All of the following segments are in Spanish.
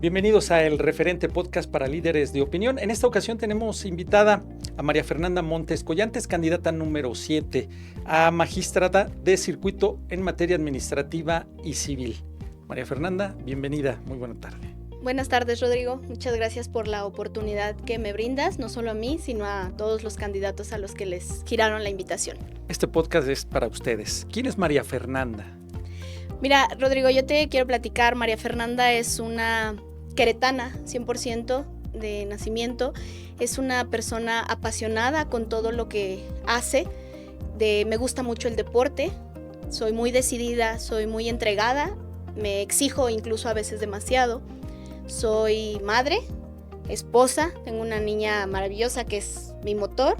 Bienvenidos a El Referente Podcast para Líderes de Opinión. En esta ocasión tenemos invitada a María Fernanda Montes Collantes, candidata número 7 a magistrada de circuito en materia administrativa y civil. María Fernanda, bienvenida. Muy buena tarde. Buenas tardes, Rodrigo. Muchas gracias por la oportunidad que me brindas, no solo a mí, sino a todos los candidatos a los que les giraron la invitación. Este podcast es para ustedes. ¿Quién es María Fernanda? Mira, Rodrigo, yo te quiero platicar. María Fernanda es una queretana, 100% de nacimiento. Es una persona apasionada con todo lo que hace. Me gusta mucho el deporte. Soy muy decidida, soy muy entregada. Me exijo incluso a veces demasiado. Soy madre, esposa, tengo una niña maravillosa que es mi motor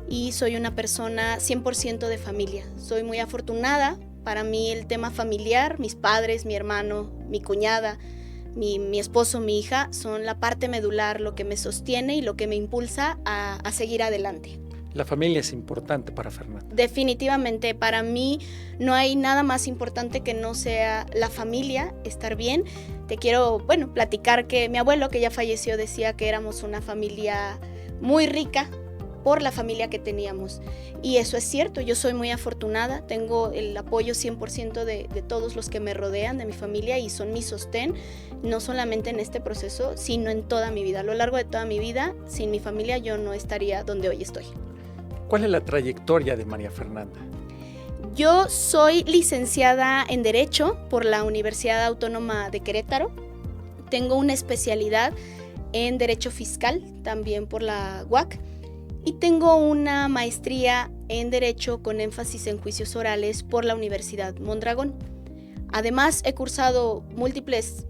y soy una persona 100% de familia. Soy muy afortunada. Para mí el tema familiar, mis padres, mi hermano, mi cuñada, mi esposo, mi hija, son la parte medular, lo que me sostiene y lo que me impulsa a seguir adelante. La familia es importante para Fernanda. Definitivamente, para mí no hay nada más importante que no sea la familia, estar bien. Te quiero, platicar que mi abuelo, que ya falleció, decía que éramos una familia muy rica por la familia que teníamos. Y eso es cierto, yo soy muy afortunada, tengo el apoyo 100% de todos los que me rodean, de mi familia, y son mi sostén, no solamente en este proceso, sino en toda mi vida. A lo largo de toda mi vida, sin mi familia, yo no estaría donde hoy estoy. ¿Cuál es la trayectoria de María Fernanda? Yo soy licenciada en Derecho por la Universidad Autónoma de Querétaro. Tengo una especialidad en Derecho Fiscal, también por la UAC. Y tengo una maestría en Derecho con énfasis en juicios orales por la Universidad Mondragón. Además, he cursado múltiples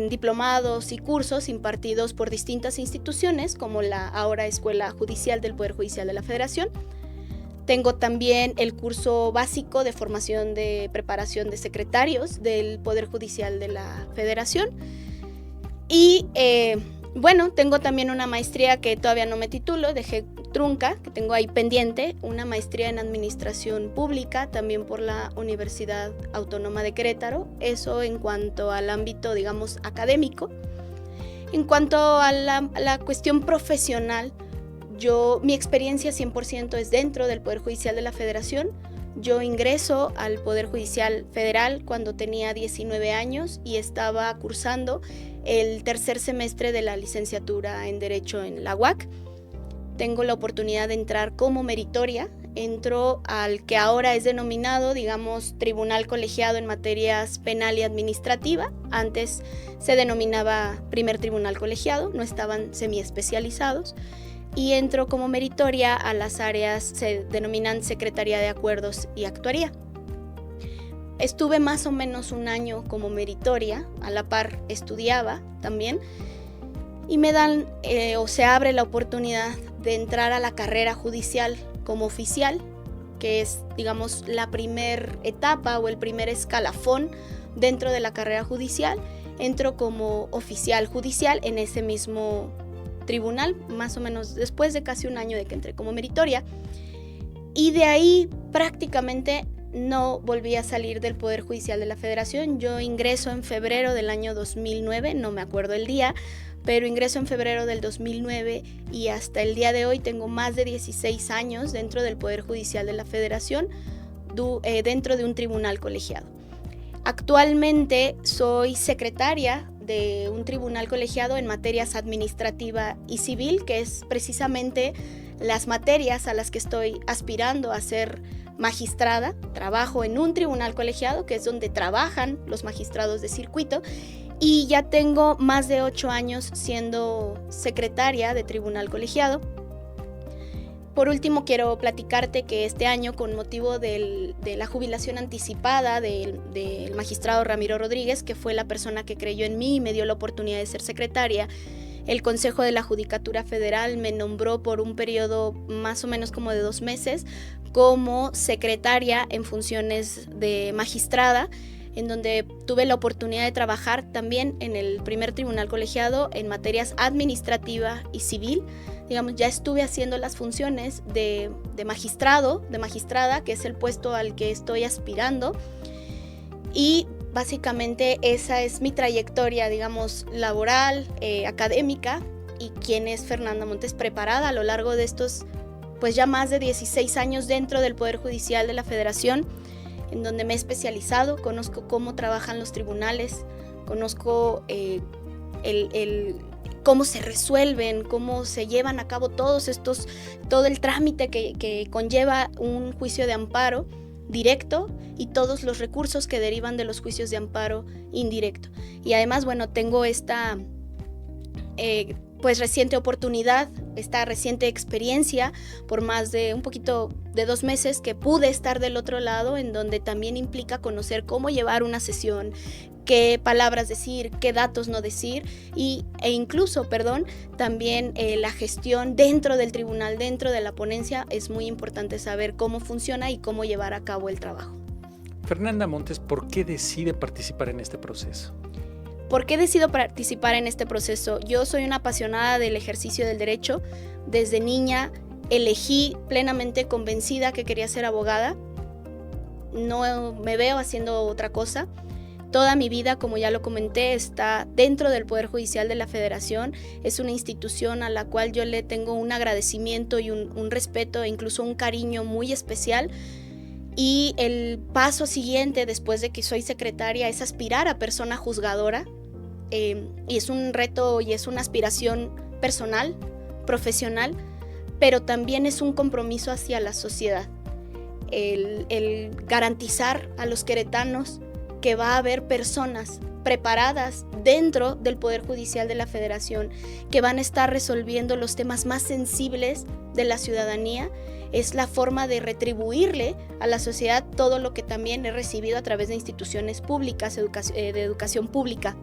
diplomados y cursos impartidos por distintas instituciones, como la ahora Escuela Judicial del Poder Judicial de la Federación. Tengo también el curso básico de formación de preparación de secretarios del Poder Judicial de la Federación. Y tengo también una maestría que todavía no me titulo, dejé trunca, que tengo ahí pendiente, una maestría en Administración Pública, también por la Universidad Autónoma de Querétaro. Eso en cuanto al ámbito, digamos, académico. En cuanto a la cuestión profesional, mi experiencia 100% es dentro del Poder Judicial de la Federación. Yo ingreso al Poder Judicial Federal cuando tenía 19 años y estaba cursando el tercer semestre de la licenciatura en Derecho en la UAC. Tengo la oportunidad de entrar como meritoria. Entro al que ahora es denominado, digamos, Tribunal Colegiado en materias penal y administrativa. Antes se denominaba Primer Tribunal Colegiado, no estaban semiespecializados. Y entro como meritoria a las áreas, se denominan Secretaría de Acuerdos y Actuaría. Estuve más o menos un año como meritoria, a la par estudiaba también, y me dan se abre la oportunidad de entrar a la carrera judicial como oficial, que es, digamos, la primer etapa o el primer escalafón dentro de la carrera judicial. Entro como oficial judicial en ese mismo tribunal, más o menos después de casi un año de que entré como meritoria, y de ahí prácticamente no volví a salir del Poder Judicial de la Federación. Yo ingreso en febrero del año 2009, no me acuerdo el día, pero ingreso en febrero del 2009 y hasta el día de hoy tengo más de 16 años dentro del Poder Judicial de la Federación, dentro de un tribunal colegiado. Actualmente soy secretaria de un tribunal colegiado en materias administrativa y civil, que es precisamente las materias a las que estoy aspirando a ser magistrada. Trabajo en un tribunal colegiado, que es donde trabajan los magistrados de circuito, y ya tengo más de 8 años siendo secretaria de tribunal colegiado. Por último, quiero platicarte que este año, con motivo de la jubilación anticipada del magistrado Ramiro Rodríguez, que fue la persona que creyó en mí y me dio la oportunidad de ser secretaria, el Consejo de la Judicatura Federal me nombró por un periodo más o menos como de 2 meses como secretaria en funciones de magistrada, en donde tuve la oportunidad de trabajar también en el primer tribunal colegiado en materias administrativa y civil. Digamos, ya estuve haciendo las funciones de magistrado, de magistrada, que es el puesto al que estoy aspirando, y básicamente esa es mi trayectoria, digamos, laboral, académica, y quién es Fernanda Montes, preparada a lo largo de estos, pues ya más de 16 años dentro del Poder Judicial de la Federación, en donde me he especializado, conozco cómo trabajan los tribunales, conozco cómo se resuelven, cómo se llevan a cabo todo el trámite que conlleva un juicio de amparo directo y todos los recursos que derivan de los juicios de amparo indirecto. Y además, bueno, tengo esta reciente oportunidad, esta reciente experiencia por más de un poquito de 2 meses que pude estar del otro lado, en donde también implica conocer cómo llevar una sesión, qué palabras decir, qué datos no decir e incluso, también la gestión dentro del tribunal, dentro de la ponencia. Es muy importante saber cómo funciona y cómo llevar a cabo el trabajo. Fernanda Montes, ¿por qué decide participar en este proceso? ¿Por qué decido participar en este proceso? Yo soy una apasionada del ejercicio del derecho. Desde niña elegí plenamente convencida que quería ser abogada. No me veo haciendo otra cosa. Toda mi vida, como ya lo comenté, está dentro del Poder Judicial de la Federación. Es una institución a la cual yo le tengo un agradecimiento y un respeto e incluso un cariño muy especial. Y el paso siguiente, después de que soy secretaria, es aspirar a persona juzgadora. Y es un reto y es una aspiración personal, profesional, pero también es un compromiso hacia la sociedad. El garantizar a los queretanos que va a haber personas preparadas dentro del Poder Judicial de la Federación que van a estar resolviendo los temas más sensibles de la ciudadanía. Es la forma de retribuirle a la sociedad todo lo que también he recibido a través de instituciones públicas, de educación pública.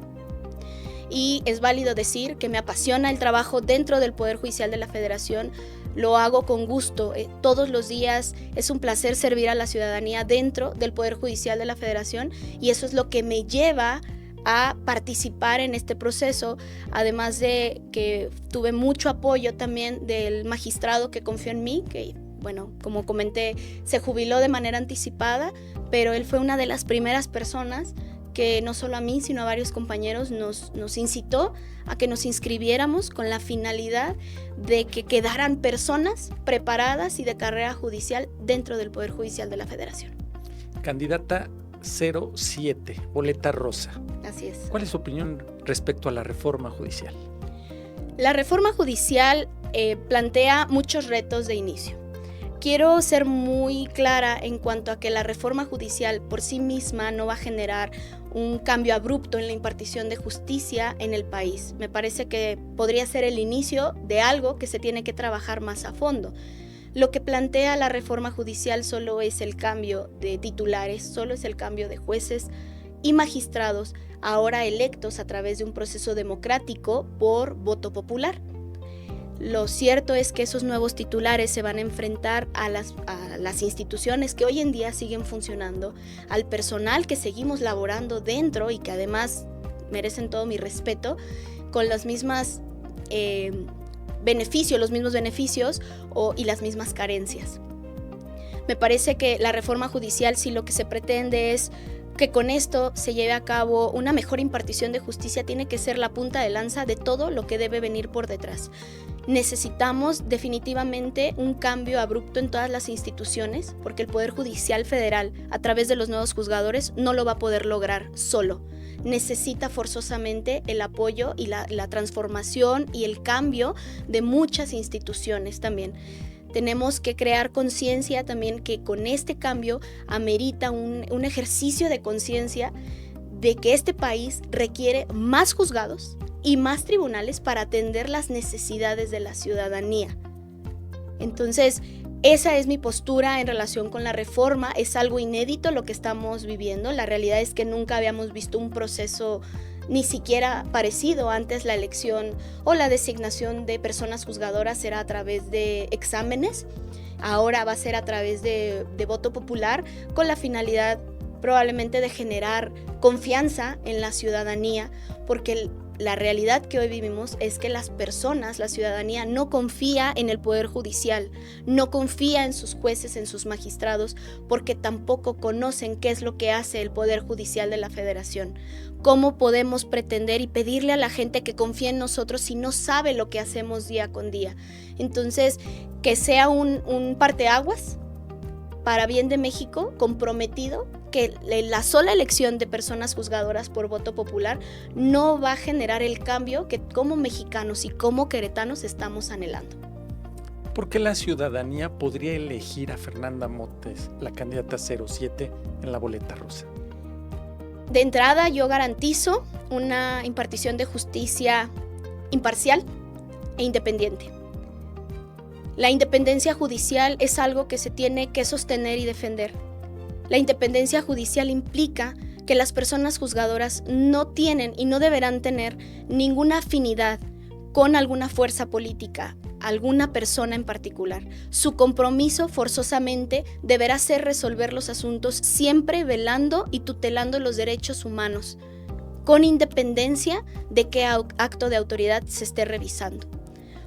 Y es válido decir que me apasiona el trabajo dentro del Poder Judicial de la Federación. Lo hago con gusto, todos los días es un placer servir a la ciudadanía dentro del Poder Judicial de la Federación, y eso es lo que me lleva a participar en este proceso, además de que tuve mucho apoyo también del magistrado que confió en mí, que bueno, como comenté, se jubiló de manera anticipada, pero él fue una de las primeras personas que no solo a mí, sino a varios compañeros nos incitó a que nos inscribiéramos con la finalidad de que quedaran personas preparadas y de carrera judicial dentro del Poder Judicial de la Federación. Candidata 07, boleta rosa. Así es. ¿Cuál es su opinión respecto a la reforma judicial? La reforma judicial plantea muchos retos de inicio. Quiero ser muy clara en cuanto a que la reforma judicial por sí misma no va a generar un cambio abrupto en la impartición de justicia en el país. Me parece que podría ser el inicio de algo que se tiene que trabajar más a fondo. Lo que plantea la reforma judicial solo es el cambio de titulares, solo es el cambio de jueces y magistrados, ahora electos a través de un proceso democrático por voto popular. Lo cierto es que esos nuevos titulares se van a enfrentar a las instituciones que hoy en día siguen funcionando, al personal que seguimos laborando dentro y que además merecen todo mi respeto, con los mismos beneficios y las mismas carencias. Me parece que la reforma judicial, si lo que se pretende es que con esto se lleve a cabo una mejor impartición de justicia, tiene que ser la punta de lanza de todo lo que debe venir por detrás. Necesitamos definitivamente un cambio abrupto en todas las instituciones, porque el Poder Judicial Federal, a través de los nuevos juzgadores, no lo va a poder lograr solo. Necesita forzosamente el apoyo y la transformación y el cambio de muchas instituciones también. Tenemos que crear conciencia también que con este cambio amerita un ejercicio de conciencia de que este país requiere más juzgados y más tribunales para atender las necesidades de la ciudadanía. Entonces, esa es mi postura en relación con la reforma. Es algo inédito lo que estamos viviendo. La realidad es que nunca habíamos visto un proceso ni siquiera parecido. Antes la elección o la designación de personas juzgadoras era a través de exámenes. Ahora va a ser a través de voto popular, con la finalidad probablemente de generar confianza en la ciudadanía, porque la realidad que hoy vivimos es que las personas, la ciudadanía, no confía en el Poder Judicial, no confía en sus jueces, en sus magistrados, porque tampoco conocen qué es lo que hace el Poder Judicial de la Federación. ¿Cómo podemos pretender y pedirle a la gente que confíe en nosotros si no sabe lo que hacemos día con día? Entonces, que sea un parteaguas para bien de México, comprometido, que la sola elección de personas juzgadoras por voto popular no va a generar el cambio que como mexicanos y como queretanos estamos anhelando. ¿Por qué la ciudadanía podría elegir a Fernanda Montes, la candidata 07, en la boleta rosa? De entrada, yo garantizo una impartición de justicia imparcial e independiente. La independencia judicial es algo que se tiene que sostener y defender. La independencia judicial implica que las personas juzgadoras no tienen y no deberán tener ninguna afinidad con alguna fuerza política, alguna persona en particular. Su compromiso forzosamente deberá ser resolver los asuntos siempre velando y tutelando los derechos humanos, con independencia de qué acto de autoridad se esté revisando.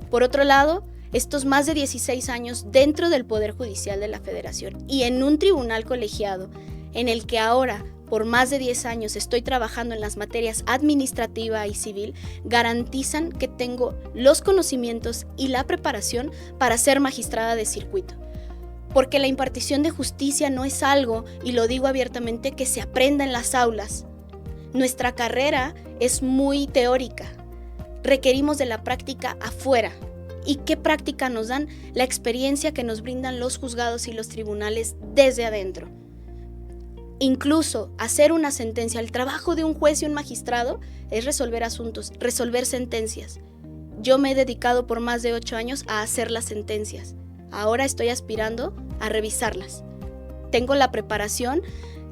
Por otro lado, estos más de 16 años dentro del Poder Judicial de la Federación y en un tribunal colegiado en el que ahora por más de 10 años estoy trabajando en las materias administrativa y civil, garantizan que tengo los conocimientos y la preparación para ser magistrada de circuito. Porque la impartición de justicia no es algo, y lo digo abiertamente, que se aprenda en las aulas. Nuestra carrera es muy teórica. Requerimos de la práctica afuera. ¿Y qué práctica nos dan? La experiencia que nos brindan los juzgados y los tribunales desde adentro. Incluso hacer una sentencia, el trabajo de un juez y un magistrado es resolver asuntos, resolver sentencias. Yo me he dedicado por más de 8 años a hacer las sentencias. Ahora estoy aspirando a revisarlas. Tengo la preparación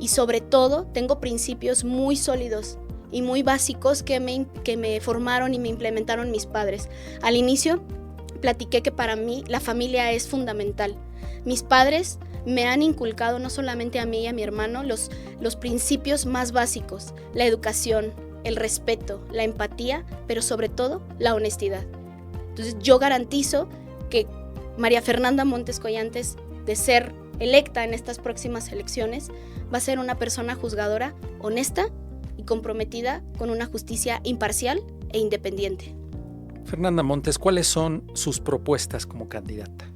y sobre todo tengo principios muy sólidos y muy básicos que me formaron y me implementaron mis padres. Al inicio platiqué que para mí la familia es fundamental. Mis padres me han inculcado no solamente a mí y a mi hermano los principios más básicos, la educación, el respeto, la empatía, pero sobre todo la honestidad. Entonces yo garantizo que María Fernanda Montes Collantes, de ser electa en estas próximas elecciones, va a ser una persona juzgadora honesta y comprometida con una justicia imparcial e independiente. Fernanda Montes, ¿cuáles son sus propuestas como candidata?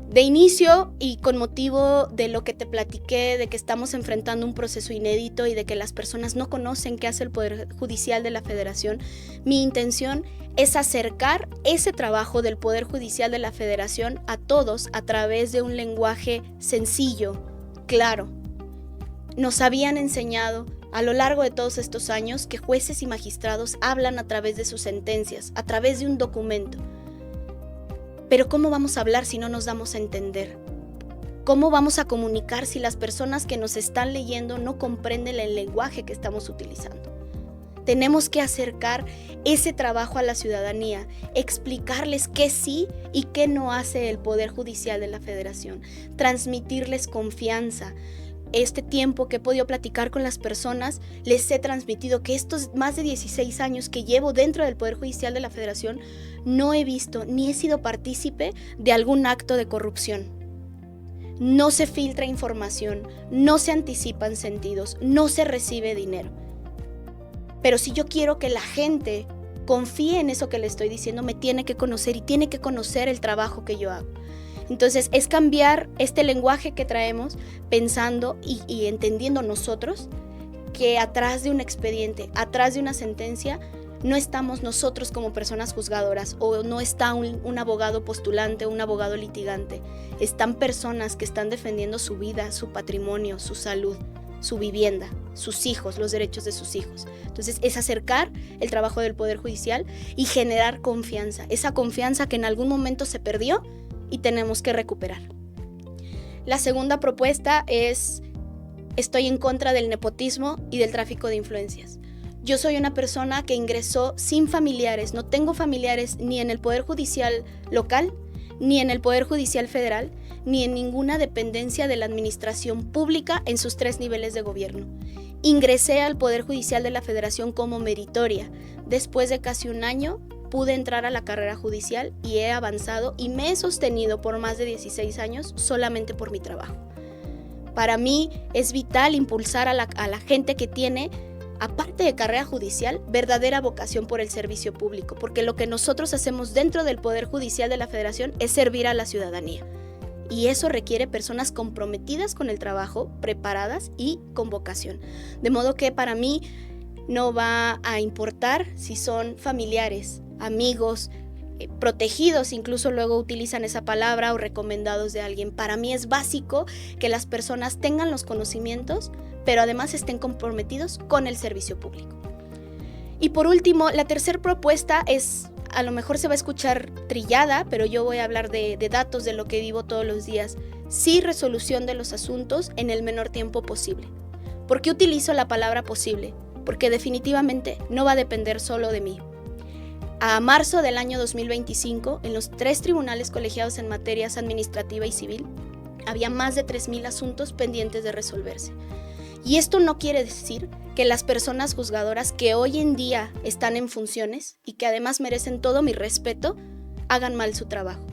De inicio y con motivo de lo que te platiqué, de que estamos enfrentando un proceso inédito y de que las personas no conocen qué hace el Poder Judicial de la Federación, mi intención es acercar ese trabajo del Poder Judicial de la Federación a todos a través de un lenguaje sencillo, claro. Nos habían enseñado a lo largo de todos estos años que jueces y magistrados hablan a través de sus sentencias, a través de un documento. Pero ¿cómo vamos a hablar si no nos damos a entender? ¿Cómo vamos a comunicar si las personas que nos están leyendo no comprenden el lenguaje que estamos utilizando? Tenemos que acercar ese trabajo a la ciudadanía, explicarles qué sí y qué no hace el Poder Judicial de la Federación, transmitirles confianza. Este tiempo que he podido platicar con las personas, les he transmitido que estos más de 16 años que llevo dentro del Poder Judicial de la Federación, no he visto ni he sido partícipe de algún acto de corrupción. No se filtra información, no se anticipan sentidos, no se recibe dinero. Pero si yo quiero que la gente confíe en eso que le estoy diciendo, me tiene que conocer y tiene que conocer el trabajo que yo hago. Entonces es cambiar este lenguaje que traemos pensando y entendiendo nosotros que atrás de un expediente, atrás de una sentencia, no estamos nosotros como personas juzgadoras o no está un abogado postulante o un abogado litigante. Están personas que están defendiendo su vida, su patrimonio, su salud, su vivienda, sus hijos, los derechos de sus hijos. Entonces es acercar el trabajo del Poder Judicial y generar confianza, esa confianza que en algún momento se perdió y tenemos que recuperar. La segunda propuesta es: estoy en contra del nepotismo y del tráfico de influencias. Yo soy una persona que ingresó sin familiares, no tengo familiares ni en el Poder Judicial local, ni en el Poder Judicial federal, ni en ninguna dependencia de la administración pública en sus 3 niveles de gobierno. Ingresé al Poder Judicial de la Federación como meritoria. Después de casi un año pude entrar a la carrera judicial y he avanzado y me he sostenido por más de 16 años solamente por mi trabajo. Para mí es vital impulsar a la gente que tiene, aparte de carrera judicial, verdadera vocación por el servicio público, porque lo que nosotros hacemos dentro del Poder Judicial de la Federación es servir a la ciudadanía. Y eso requiere personas comprometidas con el trabajo, preparadas y con vocación. De modo que para mí no va a importar si son familiares, amigos, protegidos, incluso luego utilizan esa palabra, o recomendados de alguien. Para mí es básico que las personas tengan los conocimientos, pero además estén comprometidos con el servicio público. Y por último, la tercera propuesta es, a lo mejor se va a escuchar trillada, pero yo voy a hablar de datos de lo que vivo todos los días. Sí, resolución de los asuntos en el menor tiempo posible. ¿Por qué utilizo la palabra posible? Porque definitivamente no va a depender solo de mí. A marzo del año 2025, en los 3 tribunales colegiados en materias administrativa y civil, había más de 3,000 asuntos pendientes de resolverse. Y esto no quiere decir que las personas juzgadoras que hoy en día están en funciones y que además merecen todo mi respeto, hagan mal su trabajo.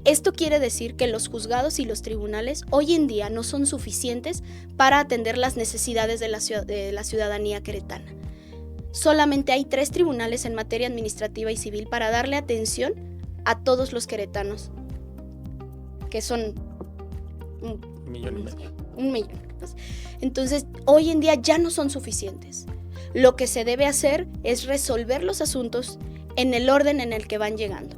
Esto quiere decir que los juzgados y los tribunales hoy en día no son suficientes para atender las necesidades de la ciudadanía queretana. Solamente hay 3 tribunales en materia administrativa y civil para darle atención a todos los queretanos, que son 1,5 millón. Entonces, hoy en día ya no son suficientes. Lo que se debe hacer es resolver los asuntos en el orden en el que van llegando.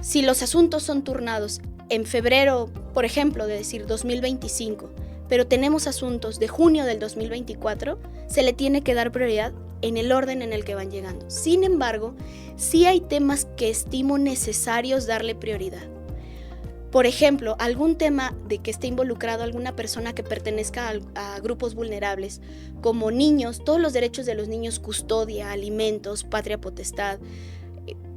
Si los asuntos son turnados en febrero, por ejemplo, de decir 2025, pero tenemos asuntos de junio del 2024, se le tiene que dar prioridad en el orden en el que van llegando. Sin embargo, sí hay temas que estimo necesarios darle prioridad. Por ejemplo, algún tema de que esté involucrado alguna persona que pertenezca a grupos vulnerables, como niños, todos los derechos de los niños, custodia, alimentos, patria potestad,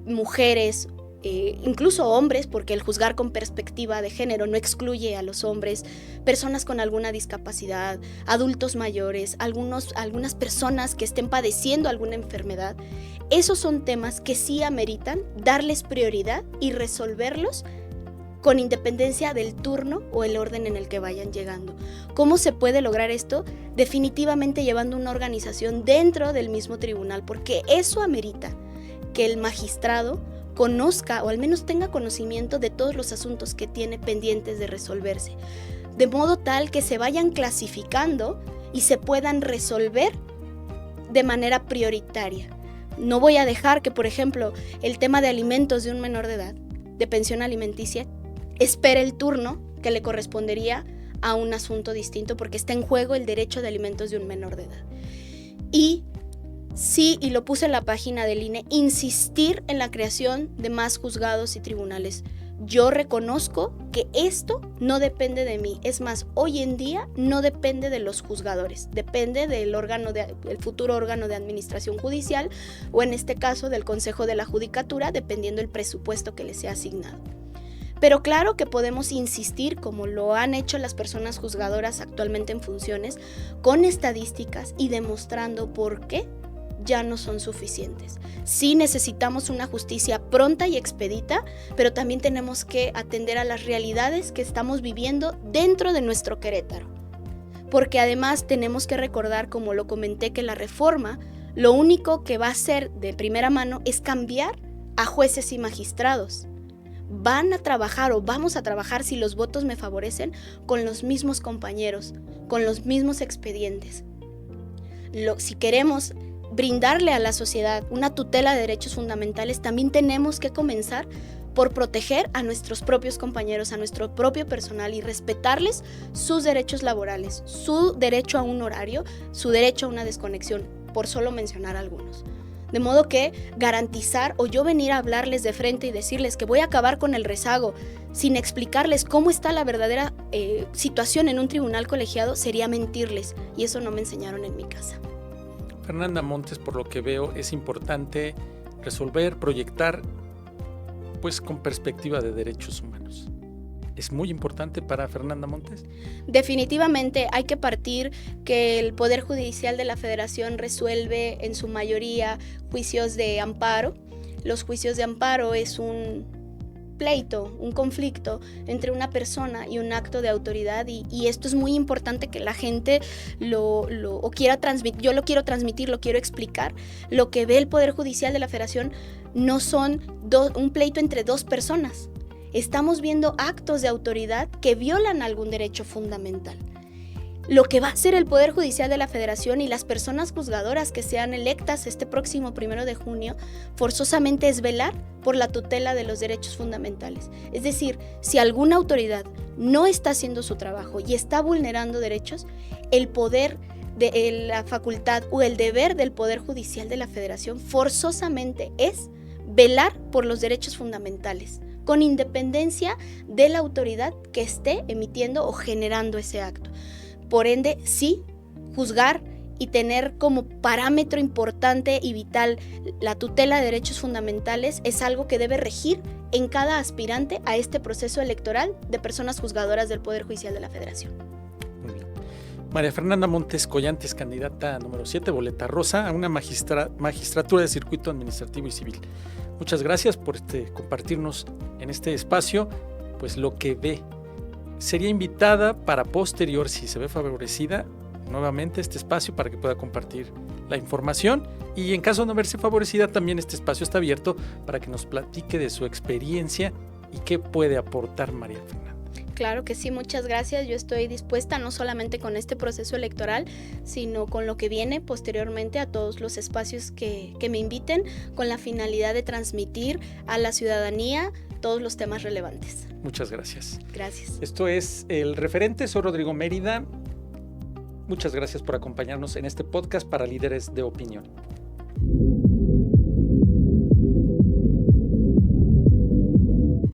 mujeres, incluso hombres, porque el juzgar con perspectiva de género no excluye a los hombres, personas con alguna discapacidad, adultos mayores, algunas personas que estén padeciendo alguna enfermedad. Esos son temas que sí ameritan darles prioridad y resolverlos con independencia del turno o el orden en el que vayan llegando. ¿Cómo se puede lograr esto? Definitivamente llevando una organización dentro del mismo tribunal, porque eso amerita que el magistrado conozca o al menos tenga conocimiento de todos los asuntos que tiene pendientes de resolverse, de modo tal que se vayan clasificando y se puedan resolver de manera prioritaria. No voy a dejar que, por ejemplo, el tema de alimentos de un menor de edad, de pensión alimenticia, espere el turno que le correspondería a un asunto distinto, porque está en juego el derecho de alimentos de un menor de edad. Y sí, y lo puse en la página del INE, insistir en la creación de más juzgados y tribunales. Yo reconozco que esto no depende de mí. Es más, hoy en día no depende de los juzgadores, depende del futuro órgano de administración judicial, o en este caso del Consejo de la Judicatura, dependiendo del presupuesto que les sea asignado. Pero claro que podemos insistir, como lo han hecho las personas juzgadoras actualmente en funciones, con estadísticas y demostrando por qué ya no son suficientes. Sí necesitamos una justicia pronta y expedita, pero también tenemos que atender a las realidades que estamos viviendo dentro de nuestro Querétaro. Porque además tenemos que recordar, como lo comenté, que la reforma lo único que va a hacer de primera mano es cambiar a jueces y magistrados. Van a trabajar o vamos a trabajar, si los votos me favorecen, con los mismos compañeros, con los mismos expedientes. Si queremos brindarle a la sociedad una tutela de derechos fundamentales, también tenemos que comenzar por proteger a nuestros propios compañeros, a nuestro propio personal, y respetarles sus derechos laborales, su derecho a un horario, su derecho a una desconexión, por solo mencionar algunos. De modo que garantizar, o yo venir a hablarles de frente y decirles que voy a acabar con el rezago sin explicarles cómo está la verdadera situación en un tribunal colegiado, sería mentirles, y eso no me enseñaron en mi casa. Fernanda Montes, por lo que veo, es importante resolver, proyectar, pues con perspectiva de derechos humanos. es muy importante para Fernanda Montes. Definitivamente hay que partir que el Poder Judicial de la Federación resuelve en su mayoría juicios de amparo. Los juicios de amparo es un pleito, un conflicto entre una persona y un acto de autoridad y esto es muy importante que la gente lo quiera transmitir. Yo lo quiero transmitir, lo quiero explicar. Lo que ve el Poder Judicial de la Federación no son un pleito entre dos personas. Estamos viendo actos de autoridad que violan algún derecho fundamental. Lo que va a hacer el Poder Judicial de la Federación y las personas juzgadoras que sean electas este próximo 1 de junio, forzosamente es velar por la tutela de los derechos fundamentales. Es decir, si alguna autoridad no está haciendo su trabajo y está vulnerando derechos, el poder de la facultad o el deber del Poder Judicial de la Federación forzosamente es velar por los derechos fundamentales, con independencia de la autoridad que esté emitiendo o generando ese acto. Por ende, sí, juzgar y tener como parámetro importante y vital la tutela de derechos fundamentales es algo que debe regir en cada aspirante a este proceso electoral de personas juzgadoras del Poder Judicial de la Federación. Muy bien. María Fernanda Montes Collantes, candidata número 7, boleta rosa, a una magistratura de circuito administrativo y civil. Muchas gracias por compartirnos en este espacio pues lo que ve. Sería invitada para posterior, si se ve favorecida, nuevamente este espacio para que pueda compartir la información y en caso de no verse favorecida también este espacio está abierto para que nos platique de su experiencia y qué puede aportar María Fernanda. Claro que sí, muchas gracias. Yo estoy dispuesta no solamente con este proceso electoral, sino con lo que viene posteriormente a todos los espacios que me inviten con la finalidad de transmitir a la ciudadanía todos los temas relevantes. Muchas gracias. Gracias. Esto es El Referente, soy Rodrigo Mérida. Muchas gracias por acompañarnos en este podcast para líderes de opinión.